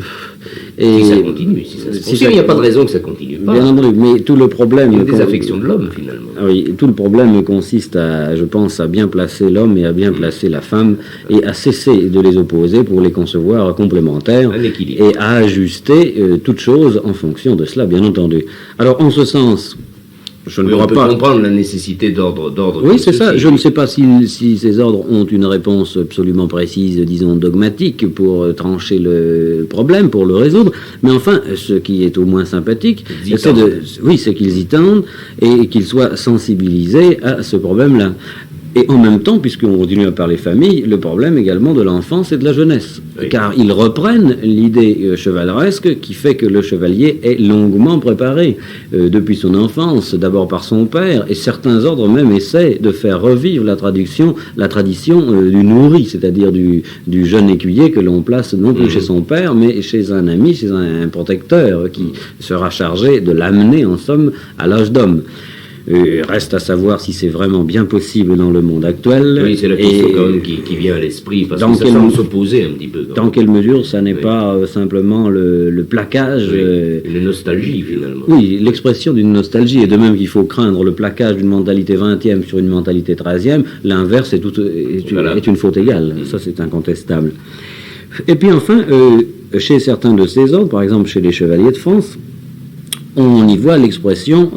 Et si ça continue, si ça se poursuit, il n'y a pas de raison que ça continue pas. Bien entendu, mais tout le problème... Il y a des affections de l'homme, finalement. Ah oui, tout le problème consiste à, je pense, à bien placer l'homme et à bien placer la femme et à cesser de les opposer pour les concevoir complémentaires et à ajuster toute chose en fonction de cela, bien entendu. Alors, en ce sens... Je ne on peut comprendre la nécessité d'ordre. Oui, c'est ça. Je ne sais pas si ces ordres ont une réponse absolument précise, disons dogmatique, pour trancher le problème, pour le résoudre. Mais enfin, ce qui est au moins sympathique, c'est qu'ils y tendent et qu'ils soient sensibilisés à ce problème-là. Et en même temps, puisqu'on continue à parler famille, le problème également de l'enfance et de la jeunesse. Oui. Car ils reprennent l'idée chevaleresque qui fait que le chevalier est longuement préparé depuis son enfance, d'abord par son père, et certains ordres même essaient de faire revivre la tradition du nourri, c'est-à-dire du jeune écuyer que l'on place non plus chez son père, mais chez un ami, chez un protecteur qui sera chargé de l'amener, en somme, à l'âge d'homme. Reste à savoir si c'est vraiment bien possible dans le monde actuel. Oui, c'est la question quand même qui vient à l'esprit, parce que ça semble s'opposer un petit peu. Dans quelle mesure ça n'est pas simplement le plaquage... une nostalgie, finalement. Oui, l'expression d'une nostalgie, et de même qu'il faut craindre le plaquage d'une mentalité 20e sur une mentalité 13e, l'inverse est une faute égale. Ça, c'est incontestable. Et puis enfin, chez certains de ces ordres, par exemple chez les Chevaliers de France, on y voit l'expression...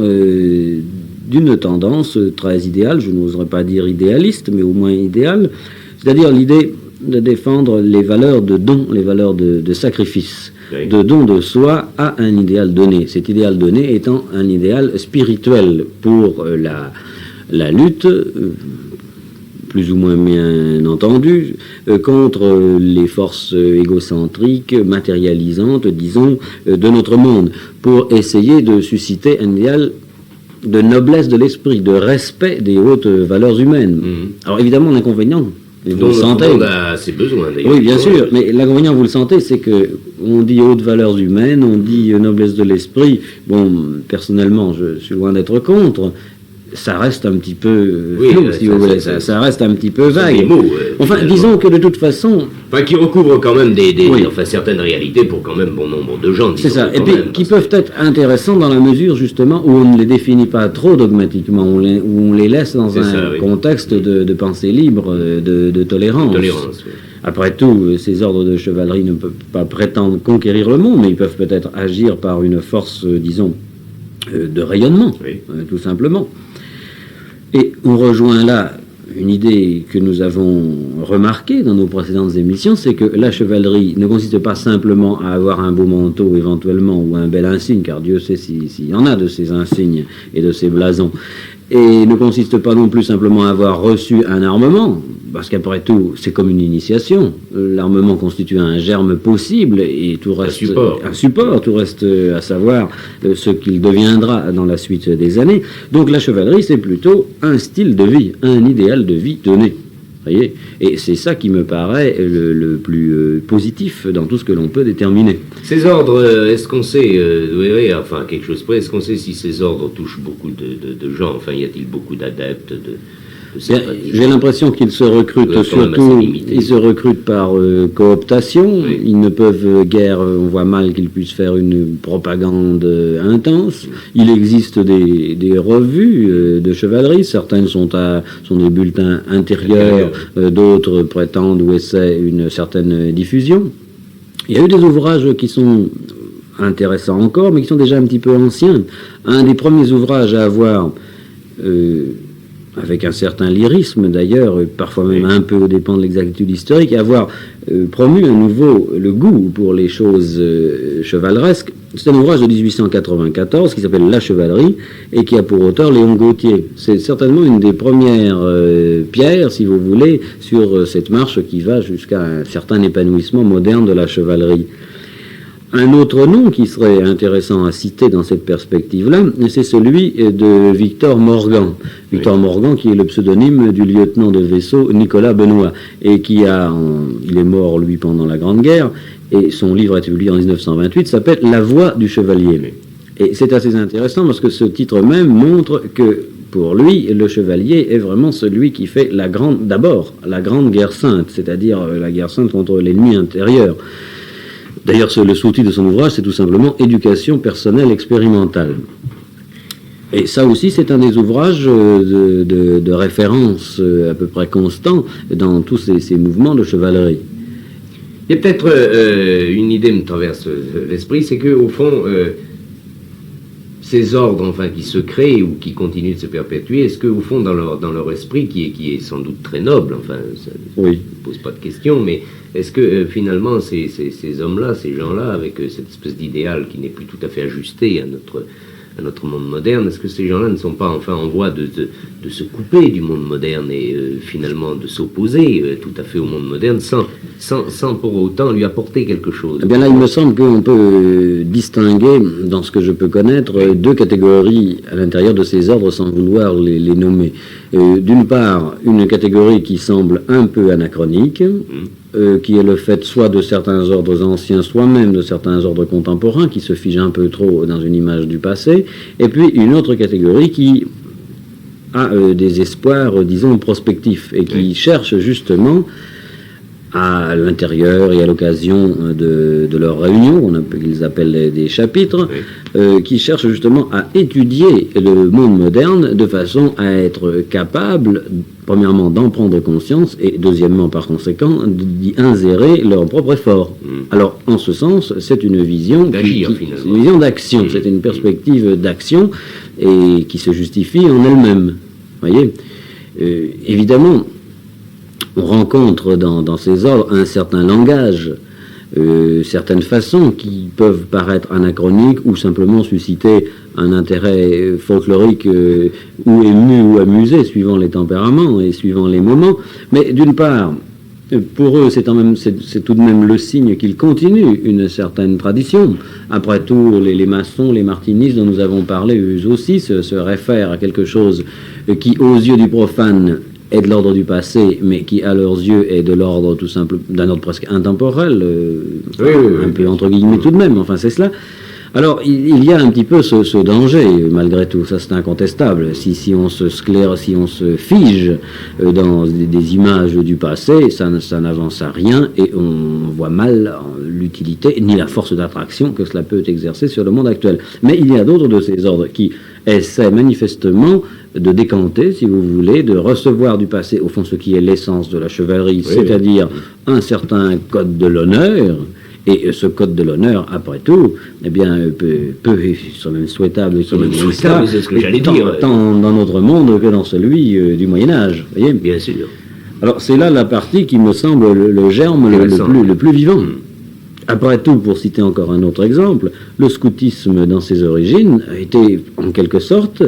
d'une tendance très idéale, je n'oserais pas dire idéaliste, mais au moins idéale, c'est-à-dire l'idée de défendre les valeurs de don, les valeurs de sacrifice, de don de soi à un idéal donné. Cet idéal donné étant un idéal spirituel pour la lutte, plus ou moins bien entendu, contre les forces égocentriques, matérialisantes, disons, de notre monde, pour essayer de susciter un idéal de noblesse de l'esprit, de respect des hautes valeurs humaines. Alors évidemment, l'inconvénient, Et vous le sentez. On a ses besoins, d'ailleurs. Oui, bien sûr. Mais l'inconvénient, vous le sentez, c'est que on dit hautes valeurs humaines, on dit noblesse de l'esprit. Bon, personnellement, je suis loin d'être contre. Ça reste un petit peu flou, si vous voulez. Ça reste un petit peu vague. Des mots, enfin, disons que de toute façon... Enfin, qui recouvrent quand même enfin, certaines réalités pour quand même bon nombre de gens. C'est ça. Et puis, qui peuvent être intéressants dans la mesure, justement, où on ne les définit pas trop dogmatiquement, où on les laisse dans un contexte de pensée libre, de tolérance. Oui. Après tout, ces ordres de chevalerie ne peuvent pas prétendre conquérir le monde, mais ils peuvent peut-être agir par une force, disons, de rayonnement, tout simplement. Et on rejoint là une idée que nous avons remarquée dans nos précédentes émissions, c'est que la chevalerie ne consiste pas simplement à avoir un beau manteau éventuellement ou un bel insigne, car Dieu sait s'il y en a de ces insignes et de ces blasons, et ne consiste pas non plus simplement à avoir reçu un armement, parce qu'après tout, c'est comme une initiation. L'armement constitue un germe possible et tout reste un support, tout reste à savoir ce qu'il deviendra dans la suite des années. Donc la chevalerie, c'est plutôt un style de vie, un idéal de vie donné. Voyez, et c'est ça qui me paraît le plus positif dans tout ce que l'on peut déterminer. Ces ordres, est-ce qu'on sait, enfin quelque chose près, est-ce qu'on sait si ces ordres touchent beaucoup de gens? Enfin, y a-t-il beaucoup d'adeptes J'ai l'impression qu'ils se recrutent surtout, ils se recrutent par cooptation. Oui. Ils ne peuvent guère, on voit mal qu'ils puissent faire une propagande intense. Il existe des revues de chevalerie. Certaines sont des bulletins intérieurs, d'autres prétendent ou essaient une certaine diffusion. Il y a eu des ouvrages qui sont intéressants encore, mais qui sont déjà un petit peu anciens. Un des premiers ouvrages à avoir avec un certain lyrisme d'ailleurs, parfois même un peu aux dépens de l'exactitude historique, avoir promu à nouveau le goût pour les choses chevaleresques. C'est un ouvrage de 1894 qui s'appelle La chevalerie et qui a pour auteur Léon Gautier. C'est certainement une des premières pierres, si vous voulez, sur cette marche qui va jusqu'à un certain épanouissement moderne de la chevalerie. Un autre nom qui serait intéressant à citer dans cette perspective-là, c'est celui de Victor Morgan. Victor Morgan, qui est le pseudonyme du lieutenant de vaisseau Nicolas Benoît, et il est mort, lui, pendant la Grande Guerre, et son livre a été publié en 1928, s'appelle La voix du chevalier. Et c'est assez intéressant parce que ce titre même montre que, pour lui, le chevalier est vraiment celui qui fait d'abord la grande guerre sainte, c'est-à-dire la guerre sainte contre l'ennemi intérieur. D'ailleurs, le sous-titre de son ouvrage, c'est tout simplement « Éducation personnelle expérimentale ». Et ça aussi, c'est un des ouvrages de référence à peu près constant dans tous ces mouvements de chevalerie. Il y a peut-être une idée me traverse l'esprit, c'est qu'au fond, ces ordres enfin, qui se créent ou qui continuent de se perpétuer, est-ce qu'au fond, dans leur esprit, qui est sans doute très noble, enfin, ça ne pose pas de question, mais est-ce que finalement, ces hommes-là, ces gens-là, avec cette espèce d'idéal qui n'est plus tout à fait ajusté à notre monde moderne, est-ce que ces gens-là ne sont pas enfin en voie de se couper du monde moderne et finalement de s'opposer tout à fait au monde moderne sans pour autant lui apporter quelque chose? Eh bien là, il me semble qu'on peut distinguer, dans ce que je peux connaître, deux catégories à l'intérieur de ces ordres sans vouloir les nommer. D'une part, une catégorie qui semble un peu anachronique, qui est le fait soit de certains ordres anciens, soit même de certains ordres contemporains, qui se figent un peu trop dans une image du passé, et puis une autre catégorie qui a des espoirs, disons, prospectifs, et qui cherche justement à l'intérieur et à l'occasion de leurs réunions, qu'ils appellent des chapitres, qui cherchent justement à étudier le monde moderne de façon à être capable, premièrement, d'en prendre conscience et deuxièmement, par conséquent, d'y insérer leur propre effort. Alors, en ce sens, c'est une vision d'agir, finalement. C'est une vision d'action, c'est une perspective d'action et qui se justifie en elle-même. Voyez, évidemment, on rencontre dans ces ordres un certain langage, certaines façons qui peuvent paraître anachroniques ou simplement susciter un intérêt folklorique ou ému ou amusé, suivant les tempéraments et suivant les moments. Mais d'une part, pour eux, c'est tout de même le signe qu'ils continuent une certaine tradition. Après tout, les maçons, les martinistes dont nous avons parlé, eux aussi se réfèrent à quelque chose qui, aux yeux du profane, est de l'ordre du passé, mais qui, à leurs yeux, est de l'ordre tout simple, d'un ordre presque intemporel, un peu entre guillemets tout de même, enfin c'est cela. Alors, il y a un petit peu ce danger, malgré tout, ça c'est incontestable. Si on se si on se fige dans des images du passé, ça n'avance à rien et on voit mal l'utilité ni la force d'attraction que cela peut exercer sur le monde actuel. Mais il y a d'autres de ces ordres qui essaient manifestement de décanter, si vous voulez, de recevoir du passé, au fond, ce qui est l'essence de la chevalerie, c'est-à-dire un certain code de l'honneur. Et ce code de l'honneur, après tout, eh bien, peut sont même souhaitable, c'est ce que j'allais dire. Tant dans notre monde que dans celui du Moyen-Âge. Voyez ? Bien sûr. Alors, c'est là la partie qui me semble le germe le plus vivant. Après tout, pour citer encore un autre exemple, le scoutisme, dans ses origines, a été, en quelque sorte,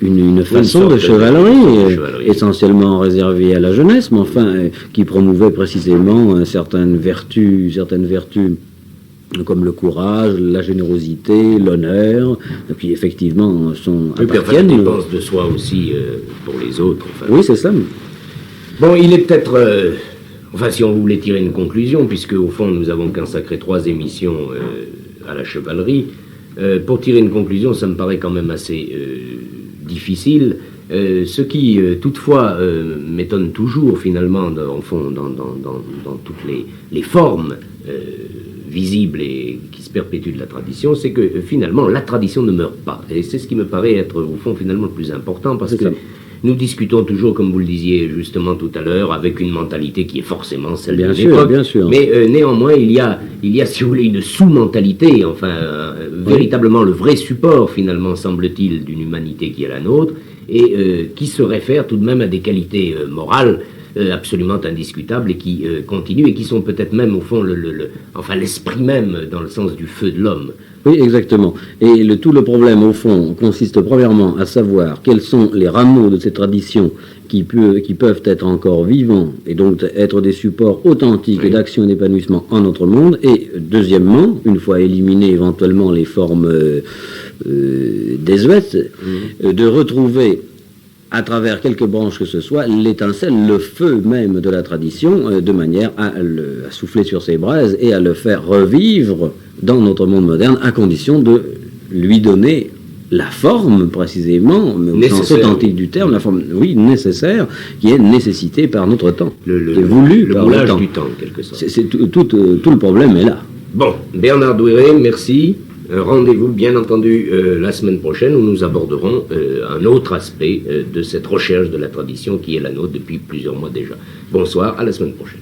une façon de chevalerie, essentiellement réservée à la jeunesse, mais enfin, qui promouvait précisément certaines vertus comme le courage, la générosité, l'honneur, et puis effectivement, appartiennent. La dépense de soi aussi pour les autres. Enfin. Oui, c'est ça. Bon, il est peut-être... enfin, si on voulait tirer une conclusion, puisque au fond, nous avons consacré 3 émissions à la chevalerie, pour tirer une conclusion, ça me paraît quand même assez... difficile, ce qui toutefois m'étonne toujours finalement dans toutes les formes visibles et qui se perpétuent de la tradition, c'est que finalement la tradition ne meurt pas, et c'est ce qui me paraît être au fond finalement le plus important, parce que nous discutons toujours, comme vous le disiez justement tout à l'heure, avec une mentalité qui est forcément celle de l'époque. Bien sûr. Mais néanmoins, il y a, si vous voulez, une sous-mentalité, enfin, véritablement le vrai support, finalement, semble-t-il, d'une humanité qui est la nôtre, et qui se réfère tout de même à des qualités morales absolument indiscutables, et qui continuent, et qui sont peut-être même, au fond, l'esprit même, dans le sens du feu de l'homme. Oui, exactement. Et tout le problème, au fond, consiste premièrement à savoir quels sont les rameaux de ces traditions qui peuvent être encore vivants et donc être des supports authentiques d'action et d'épanouissement en notre monde. Et deuxièmement, une fois éliminées éventuellement les formes désuètes, de retrouver à travers quelques branches que ce soit, l'étincelle, le feu même de la tradition, de manière à souffler sur ses braises et à le faire revivre dans notre monde moderne, à condition de lui donner la forme, précisément, mais au sens authentique du terme, la forme, nécessaire, qui est nécessitée par notre temps, qui est voulu par le temps. Du temps, en quelque sorte. Tout le problème est là. Bon, Bernard Douiré, merci. Rendez-vous, bien entendu, la semaine prochaine, où nous aborderons un autre aspect de cette recherche de la tradition qui est la nôtre depuis plusieurs mois déjà. Bonsoir, à la semaine prochaine.